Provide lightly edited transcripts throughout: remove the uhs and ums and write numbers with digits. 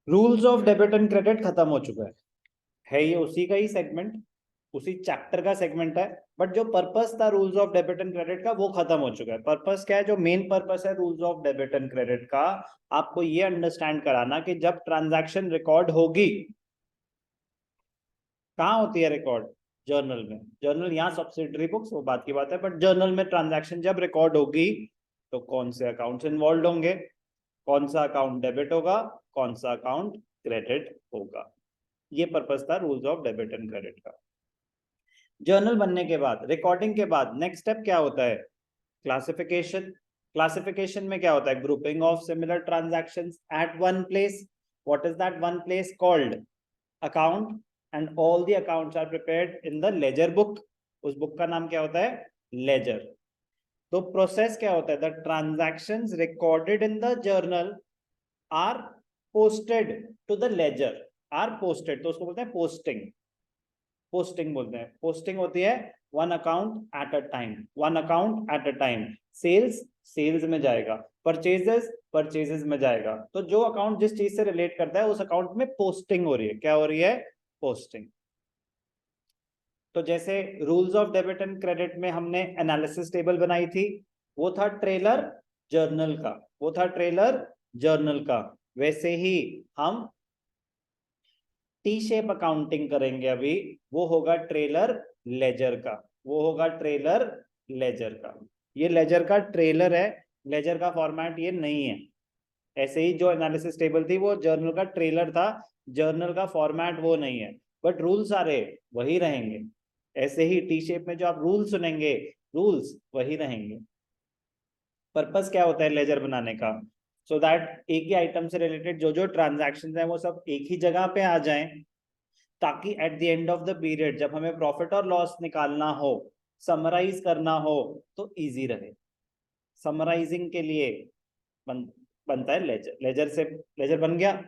Rules of debit and credit खत्म हो चुका है ये उसी का ही सेगमेंट, उसी चैप्टर का सेगमेंट है, बट जो पर्पस था rules of debit and credit का वो खत्म हो चुका है। पर्पस क्या है, जो मेन पर्पस है rules of debit and credit का, आपको ये अंडरस्टैंड कराना कि जब ट्रांजैक्शन रिकॉर्ड होगी, कहाँ होती है रिकॉर्ड? जर्नल में। जर्नल यहाँ सब्सिडरी बुक्स वो बात की बात है, बट जर्नल में ट्रांजैक्शन जब रिकॉर्ड होगी तो कौन से अकाउंट्स इन्वॉल्व होंगे, कौन सा अकाउंट डेबिट होगा, कौन सा अकाउंट क्रेडिट होगा। ये पर्पस था rules of debit and credit का। जर्नल बनने के बाद, रिकॉर्डिंग के बाद नेक्स्ट स्टेप क्या होता है? क्लासिफिकेशन। क्लासिफिकेशन में क्या होता है? Grouping of similar transactions at one place. What is that one place called? Account. And all the accounts are prepared in the ledger book. उस बुक का नाम क्या होता है? लेजर। तो प्रोसेस क्या होता है? The transactions recorded in the journal are posted to the ledger. Are posted, तो उसको बोलते हैं पोस्टिंग। पोस्टिंग बोलते हैं। पोस्टिंग होती है one account at a time, one account at a time. Sales, sales में जाएगा। परचेजेस, परचेजेस में जाएगा। तो जो अकाउंट जिस चीज से रिलेट करता है उस अकाउंट में पोस्टिंग हो रही है। क्या हो रही है? पोस्टिंग। तो जैसे rules of debit and credit में हमने एनालिसिस टेबल बनाई थी, वो था ट्रेलर जर्नल का, वो था ट्रेलर जर्नल का। वैसे ही हम टी शेप अकाउंटिंग करेंगे अभी, वो होगा ट्रेलर लेजर का, वो होगा ट्रेलर लेजर का। ये लेजर का ट्रेलर है, लेजर का फॉर्मेट ये नहीं है। ऐसे ही जो एनालिसिस टेबल थी वो जर्नल का ट्रेलर था, जर्नल का फॉर्मेट वो नहीं है, बट रूल सारे वही रहेंगे। ऐसे ही टी शेप में जो आप रूल सुनेंगे, रूल्स वही रहेंगे। पर्पस क्या होता है लेजर बनाने का? सो दैट एक ही आइटम से रिलेटेड जो जो ट्रांजैक्शंस हैं वो सब एक ही जगह पे आ जाएं, ताकि eight the end of the period जब हमें प्रॉफिट और लॉस निकालना हो, समराइज करना हो, तो इजी रहे। समराइजिंग के लिए बन, बनता है लेजर। लेजर से लेजर बन गया।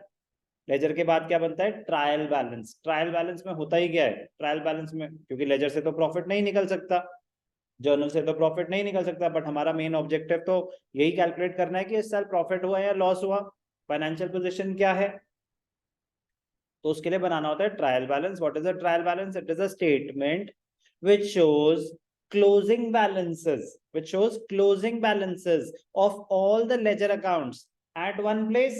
लेजर के बाद क्या बनता है? Trial balance. ट्रायल बैलेंस में होता ही क्या है? ट्रायल बैलेंस में, क्योंकि लेजर से तो प्रॉफिट नहीं निकल सकता, जर्नल से तो प्रॉफिट नहीं निकल सकता, बट हमारा मेन ऑब्जेक्टिव तो यही कैलकुलेट करना है कि इस साल प्रॉफिट हुआ या लॉस हुआ, फाइनेंशियल पोजीशन क्या है। तो उसके लिए बनाना होता है trial balance. What is a trial balance? It is a statement which shows closing balances, which shows closing balances of all the ledger accounts at one place.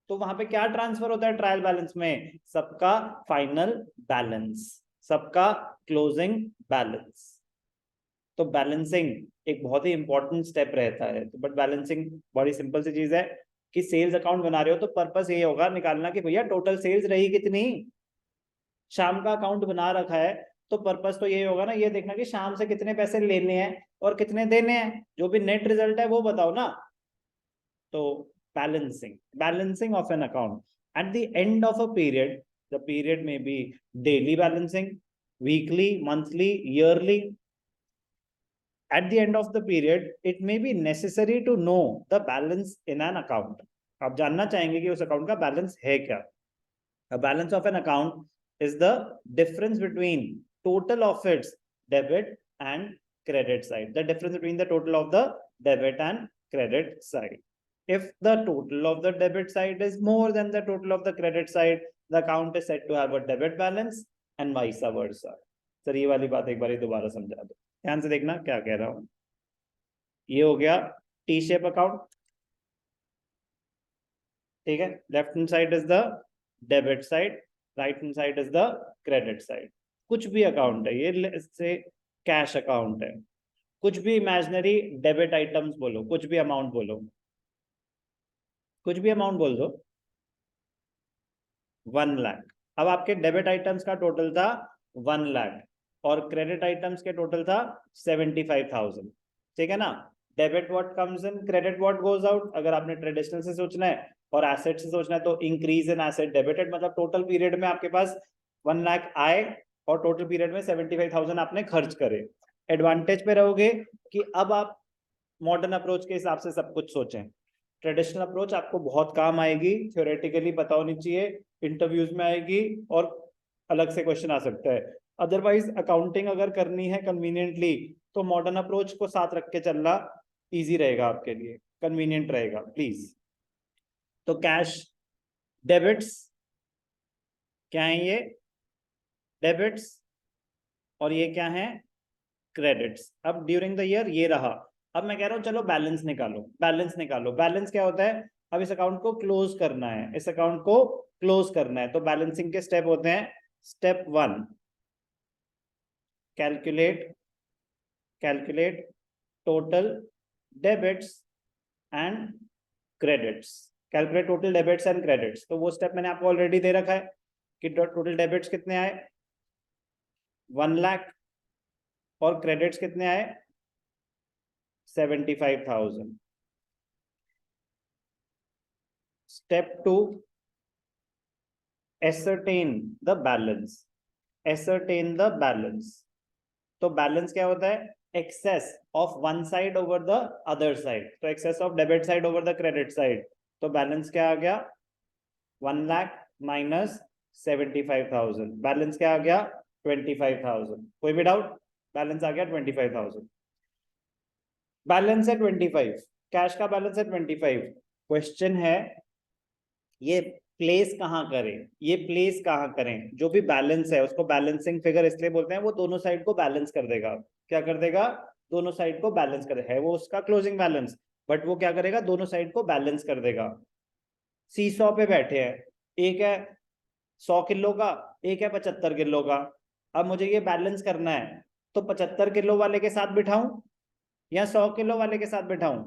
तो वहां पे क्या ट्रांसफर होता है ट्रायल बैलेंस में? सबका फाइनल बैलेंस, सबका closing balance. तो बैलेंसिंग एक बहुत ही इंपॉर्टेंट स्टेप रहता है। तो बट बैलेंसिंग बड़ी सिंपल सी चीज है कि सेल्स अकाउंट बना रहे हो तो पर्पस ये होगा निकालना कि भैया टोटल सेल्स रही कितनी। शाम का अकाउंट बना रखा है तो पर्पस तो यही होगा ना, ये देखना कि शाम से कितने पैसे लेने हैं और कितने देने हैं, जो भी नेट रिजल्ट है वो बताओ ना। तो balancing, balancing of an account at the end of a period. The period में be daily balancing, weekly, monthly, yearly. at the end of the period it may be necessary to know the balance in an account। आप जानना चाहेंगे कि उस account का balance है क्या। a balance of an account is the difference between total of its debit and credit side, the difference between the total of the debit and credit side। if the total of the debit side is more than the total of the credit side, the account is said to have a debit balance and vice versa। Sir ये वाली बात एक बार दोबारा समझा दो, ध्यान से देखना क्या कह रहा हूं। ये हो गया टी शेप अकाउंट, ठीक है। Left hand side is the debit side, right hand side is the credit side. कुछ भी अकाउंट है ये, से कैश अकाउंट है, कुछ भी इमेजिनरी डेबिट आइटम्स बोलो, कुछ भी अमाउंट बोलो, कुछ भी अमाउंट बोल दो। 1 लाख। अब आपके डेबिट आइटम्स का टोटल था 1 लाख और क्रेडिट आइटम्स के टोटल था 75,000, ठीक है ना। Debit what comes in, credit what goes out. अगर आपने ट्रेडिशनल से सोचना है और एसेट से सोचना है तो इंक्रीज इन एसेट डेबिटेड, मतलब टोटल पीरियड में आपके पास 1 लाख आए और टोटल पीरियड में 75,000 आपने खर्च करे। एडवांटेज पे रहोगे कि अब आप मॉडर्न अप्रोच के हिसाब से सब कुछ सोचें। ट्रेडिशनल अप्रोच आपको बहुत काम आएगी, थ्योरेटिकली पता होनी चाहिए, इंटरव्यूज में आएगी और अलग से क्वेश्चन आ सकता है। अदरवाइज अकाउंटिंग अगर करनी है कन्वीनियंटली तो मॉडर्न अप्रोच को साथ रख के चलना इजी रहेगा आपके लिए, कन्वीनियंट रहेगा प्लीज। तो कैश डेबिट्स क्या है, ये डेबिट्स, और ये क्या है, क्रेडिट्स। अब ड्यूरिंग द ईयर ये रहा। अब मैं कह रहा हूं चलो बैलेंस निकालो, बैलेंस निकालो। बैलेंस क्या होता है, अब इस अकाउंट को क्लोज करना है, इस अकाउंट को क्लोज करना है। तो बैलेंसिंग के स्टेप होते हैं, step 1 calculate, calculate total debits and credits, calculate total debits and credits. तो वो स्टेप मैंने आपको ऑलरेडी दे रखा है कि टोटल डेबिट्स कितने आए, 1 लाख, और क्रेडिट्स कितने आए, 75,000। Step 2 ascertain the balance, ascertain the balance। तो बैलेंस क्या होता है, excess of one side over the other side. तो excess of debit side over the credit side. तो बैलेंस क्या आ गया, 1 लाख माइनस 75,000। बैलेंस क्या आ गया, 25,000। कोई भी डाउट, बैलेंस आ गया 25,000। बैलेंस है 25, कैश का बैलेंस है 25। क्वेश्चन है ये प्लेस कहाँ करें, ये प्लेस कहाँ करें। जो भी बैलेंस है उसको बैलेंसिंग फिगर इसलिए बोलते हैं, वो दोनों साइड को बैलेंस कर देगा। क्या कर देगा, दोनों साइड को बैलेंस कर देगा। है वो उसका क्लोजिंग बैलेंस, बट वो क्या करेगा, दोनों साइड को बैलेंस कर देगा। सीसॉ पे बैठे हैं, एक है 100 किलो का, एक है 75 किलो का। अब मुझे ये बैलेंस करना है, तो 75 किलो वाले के साथ बिठाऊं या 100 किलो वाले के साथ बिठाऊं,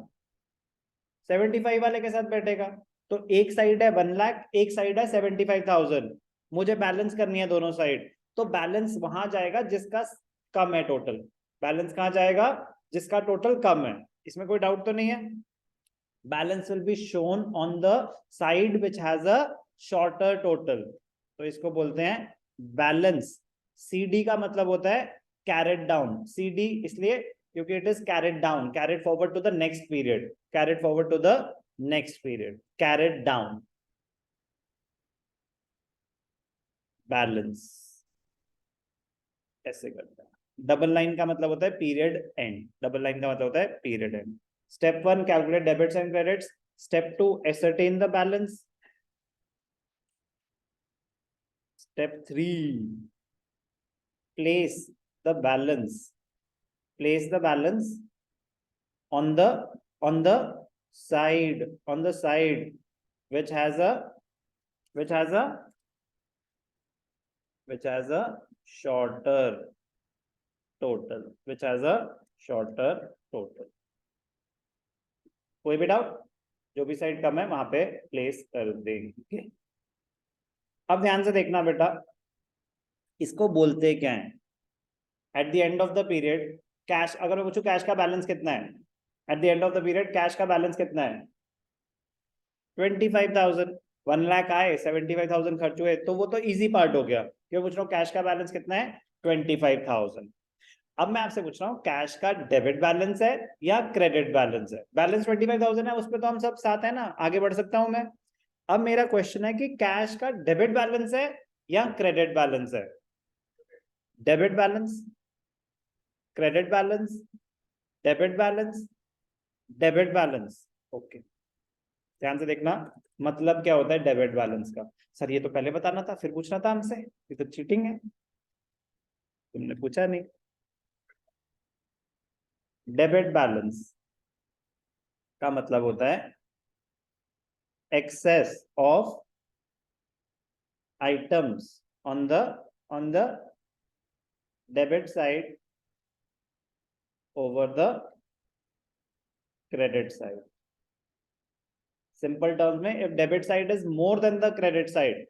75 वाले के साथ बैठेगा। तो एक साइड है 1 लाख, एक साइड है 75,000। मुझे बैलेंस करनी है दोनों साइड। तो बैलेंस वहां जाएगा जिसका कम है टोटल। बैलेंस कहां जाएगा, जिसका टोटल कम है। इसमें कोई डाउट तो नहीं है। Balance will be shown on the side which has a shorter total. तो इसको बोलते हैं बैलेंस। सीडी का मतलब होता है कैरेट डाउन। सीडी इसलिए क्योंकि it is carried down, carried forward to the next period, carried forward to the next period, carried down. Balance ऐसे करता है। डबल लाइन का मतलब होता है पीरियड एंड, डबल लाइन का मतलब होता है period and. Step 1 calculate debits and credits. Step 2 ascertain the balance. Step 3 place the balance, place the balance on the on the side, on the side which has a which has a which has a shorter total, which has a shorter total। कोई भी doubt, जो भी side कम है वहां पे place कर देंगे। अब ध्यान से देखना बेटा, इसको बोलते क्या है, eight the end of the period cash. अगर मैं पूछूं कैश का बैलेंस कितना है, eight the end of the period cash का बैलेंस कितना है, 25,000। 1 लाख आए, 75,000 खर्च हुए, तो वो तो इजी पार्ट हो गया। क्यों पूछ रहा हूँ, कैश का बैलेंस कितना है, 25,000। अब मैं आपसे पूछ रहा हूँ कैश का डेबिट बैलेंस है या क्रेडिट बैलेंस है। बैलेंस 25,000 है, उस पर तो हम सब साथ है ना, आगे बढ़ सकता हूं मैं। अब मेरा क्वेश्चन है कि कैश का डेबिट बैलेंस है या क्रेडिट बैलेंस है। Debit balance, credit balance, debit balance, debit balance. Okay, ध्यान से देखना, मतलब क्या होता है डेबिट बैलेंस का। सर ये तो पहले बताना था, फिर पूछना था हमसे, ये तो चीटिंग है, तुमने पूछा नहीं। डेबिट बैलेंस का मतलब होता है excess of items on the debit side over the credit side। simple terms में, if debit side is more than the credit side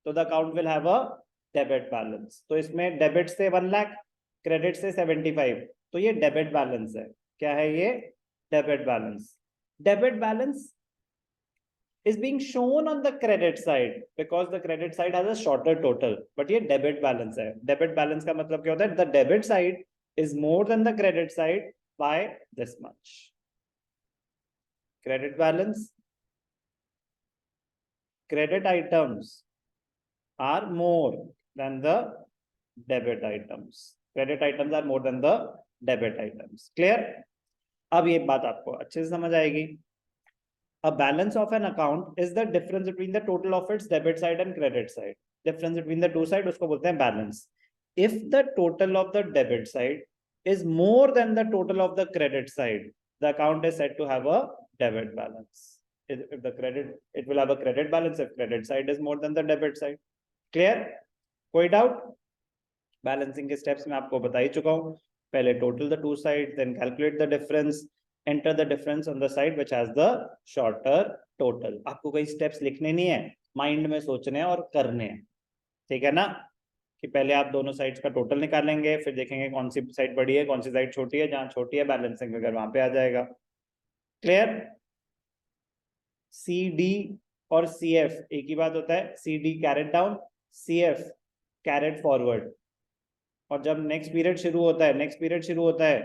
तो the account will have a debit balance। तो इसमें debit से 1 lakh, credit से 75, तो ये debit balance है। क्या है ये, debit balance. Debit balance is being shown on the credit side because the credit side has a shorter total, but ये debit balance है। debit balance का मतलब क्या होता है, the debit side is more than the credit side by this much। credit balance, credit items are more than the debit items, credit items are more than the debit items। clear? अब ये बात आपको अच्छे से समझ आएगी। A balance of an account is the difference between the total of its debit side and credit side. Difference between the two side उसको बोलते हैं balance. If the total of the debit side is more than the total of the credit side, the account is said to have a debit balance. If the credit, it will have a credit balance if credit side is more than the debit side. Clear? कोई doubt? Balancing के steps मैं आपको बता ही चुका हूँ. पहले total the two sides, then calculate the difference. Enter the difference on the side which has the shorter total. आपको कोई steps लिखने नहीं है, माइंड में सोचने हैं और करने हैं. ठीक है ना, कि पहले आप दोनों साइड्स का टोटल निकालेंगे, फिर देखेंगे कौन सी साइड बड़ी है कौन सी साइड छोटी है, जहां छोटी है बैलेंसिंग अगर वहां पे आ जाएगा. क्लियर? सी डी और सी एफ एक ही बात होता है. C D carried down, C F carried forward. और जब नेक्स्ट पीरियड शुरू होता है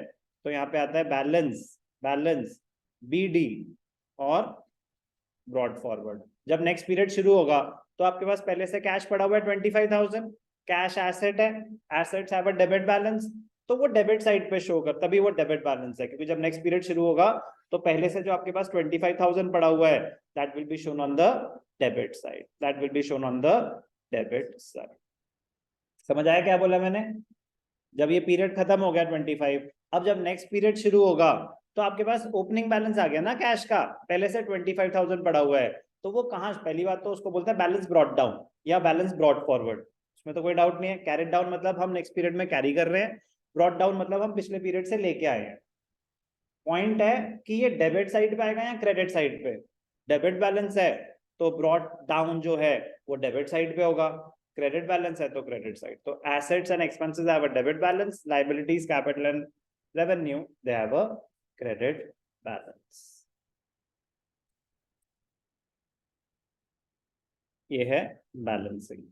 तो यहाँ पे आता है बैलेंस बी डी और ब्रॉड फॉरवर्ड. जब नेक्स्ट पीरियड शुरू होगा तो आपके पास पहले से कैश पड़ा हुआ है 25,000, कैश एसेट है, assets have a debit balance, तो वो डेबिट साइड पे शो कर, तभी वो डेबिट बैलेंस है, क्योंकि जब नेक्स्ट पीरियड शुरू होगा तो पहले से जो आपके पास 25,000 पड़ा हुआ है that will be shown on the debit side. समझ आया क्या बोला मैंने? जब ये पीरियड खत्म हो गया 25, अब जब नेक्स्ट पीरियड शुरू होगा तो आपके पास ओपनिंग बैलेंस आ गया ना कैश का, पहले से 25,000 पड़ा हुआ है, तो वो कहाँ, पहली बात तो उसको बोलते हैं बैलेंस ब्रॉट डाउन या बैलेंस ब्रॉट फॉरवर्ड. उसमें तो कोई डाउट नहीं है. कैरेट डाउन मतलब हम नेक्स्ट पीरियड में कैरी कर रहे हैं, ब्रॉट डाउन मतलब हम पिछले पीरियड से लेके आए हैं. पॉइंट है कि ये डेबिट साइड पे आएगा या क्रेडिट साइड पे. डेबिट बैलेंस है तो ब्रॉट डाउन जो है वो डेबिट साइड पे होगा, क्रेडिट बैलेंस है तो क्रेडिट साइड. तो assets and expenses have a debit balance, liabilities capital and revenue they have a credit balance. ये है बैलेंसिंग.